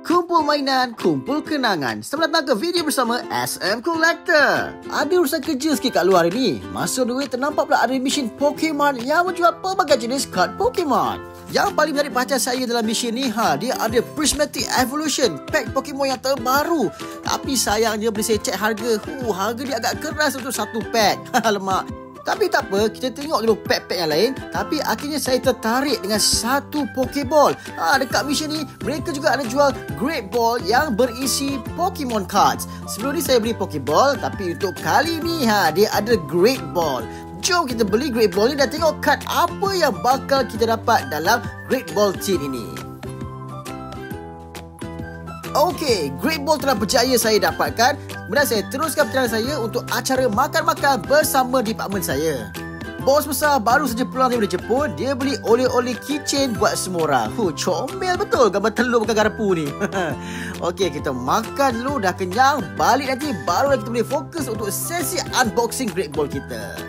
Kumpul mainan, kumpul kenangan. Selamat datang ke video bersama SM Collector. Ada urusan kerja sikit kat luar ni. Masa duit ternampak pula ada mesin Pokemon yang menjual pelbagai jenis kad Pokemon. Yang paling menarik perhatian saya dalam mesin ni, dia ada Prismatic Evolution, pack Pokemon yang terbaru. Tapi sayangnya bila saya cek harga, harga dia agak keras untuk satu pack. Alamak. Tapi tak apa, kita tengok dulu pack-pack yang lain. Tapi akhirnya saya tertarik dengan satu Pokeball. Dekat mission ni, mereka juga ada jual Great Ball yang berisi Pokemon cards. Sebelum ni saya beli Pokeball, tapi untuk kali ni dia ada Great Ball. Jom kita beli Great Ball ni dan tengok kad apa yang bakal kita dapat dalam Great Ball tin ini. Okey, Great Ball telah berjaya saya dapatkan. Kemudian saya teruskan perjalanan saya untuk acara makan-makan bersama departmen saya. Bos besar baru saja pulang daripada Jepun. Dia beli oleh-oleh keychain buat semua orang. Comel betul gambar telur bukan garpu ni. Okey, kita makan dulu, dah kenyang. Balik nanti barulah kita boleh fokus untuk sesi unboxing Great Ball kita.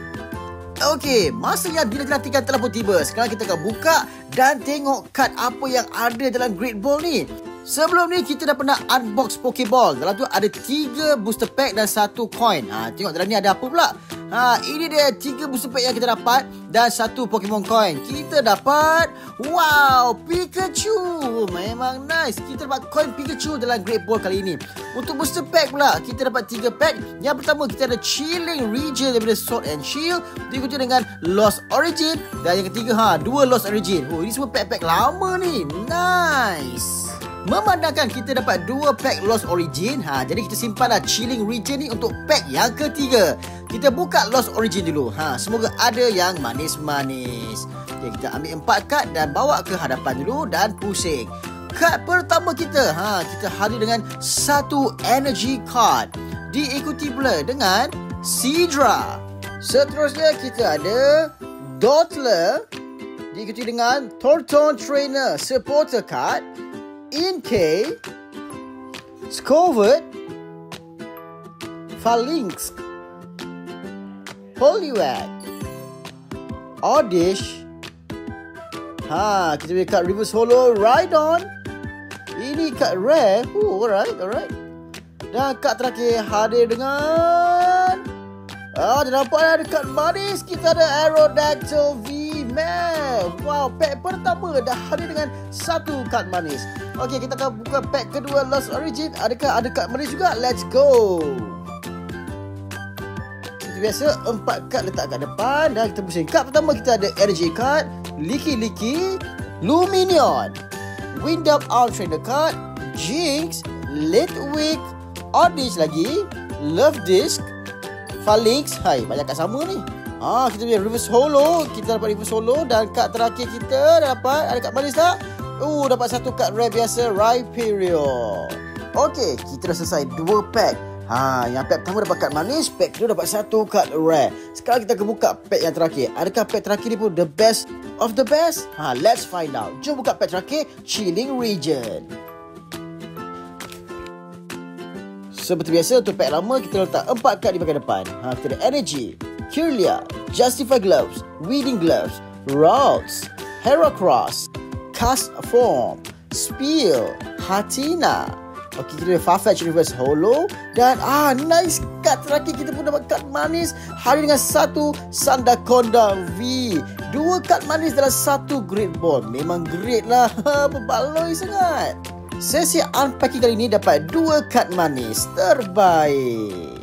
Okey, masa yang dinantikan telah pun tiba. Sekarang kita akan buka dan tengok kad apa yang ada dalam Great Ball ni. Sebelum ni kita dah pernah unbox Pokeball. Dalam tu ada 3 booster pack dan 1 coin. Tengok dalam ni ada apa pula. Ini dia 3 booster pack yang kita dapat dan 1 Pokemon coin. Kita dapat, wow, Pikachu. Memang nice. Kita dapat coin Pikachu dalam Great Ball kali ini. Untuk booster pack pula, kita dapat 3 pack. Yang pertama kita ada Chilling Region daripada Sword and Shield, diikuti dengan Lost Origin, dan yang ketiga 2 Lost Origin. Ini semua pack-pack lama ni. Nice. Memandangkan kita dapat 2 pack Lost Origin, jadi kita simpanlah Chilling Region ni untuk pack yang ketiga. Kita buka Lost Origin dulu. Semoga ada yang manis-manis. Okay, kita ambil 4 kad dan bawa ke hadapan dulu dan pusing. Kad pertama kita, kita hadir dengan 1 Energy Card. Diikuti pula dengan Seadra. Seterusnya kita ada Dottler. Diikuti dengan Thornton Trainer Supporter Card, Inkay, Scovet, Falinks, Poliwag, Oddish. Kita punya kad Reverse Holo Rhydon. Ini kad rare. Alright. Dan kad terakhir hadir dengan dah nampak ada kad manis. Kita ada Aerodactyl V-Mail. Wow, pack pertama dah hadir dengan 1 kad manis. Okey, kita akan buka pack kedua Lost Origin. Adakah ada kad manis juga? Let's go. Seperti biasa, 4 kad letak kat depan dan kita pusing. Kad pertama kita ada Energy Card, Licky, Luminion, Windup Arm Trainer Card, Jinx, Litwick, Oddish lagi, Love Disc, Falinks. Banyak kad sama ni. Kita punya Reverse Holo. Kita dapat Reverse Holo. Dan kad terakhir kita dah dapat. Ada kad manis tak? Dapat 1 kad rare biasa, Rhyperior. Okey, kita dah selesai 2 pack. Yang pack pertama dapat kad manis, pack kedua dapat 1 kad rare. Sekarang kita akan buka pack yang terakhir. Adakah pack terakhir ni pun the best of the best? Let's find out. Jom buka pack terakhir, Chilling Region. Seperti biasa, untuk pack lama kita letak 4 kad di bahagian depan. Kita ada Energy, Kirlia, Justify Gloves, Weeding Gloves, Ralts, Heracross, Cast Form, Spiel, Hatina. Okey, kita ada Farfetch Reverse Holo. Dan nice, kad terakhir kita pun dapat kad manis. Hadir dengan 1 Sandaconda V. 2 kad manis dalam 1 Great Ball. Memang great lah. Berbaloi sangat. Sesi unpacking kali ini dapat 2 kad manis. Terbaik.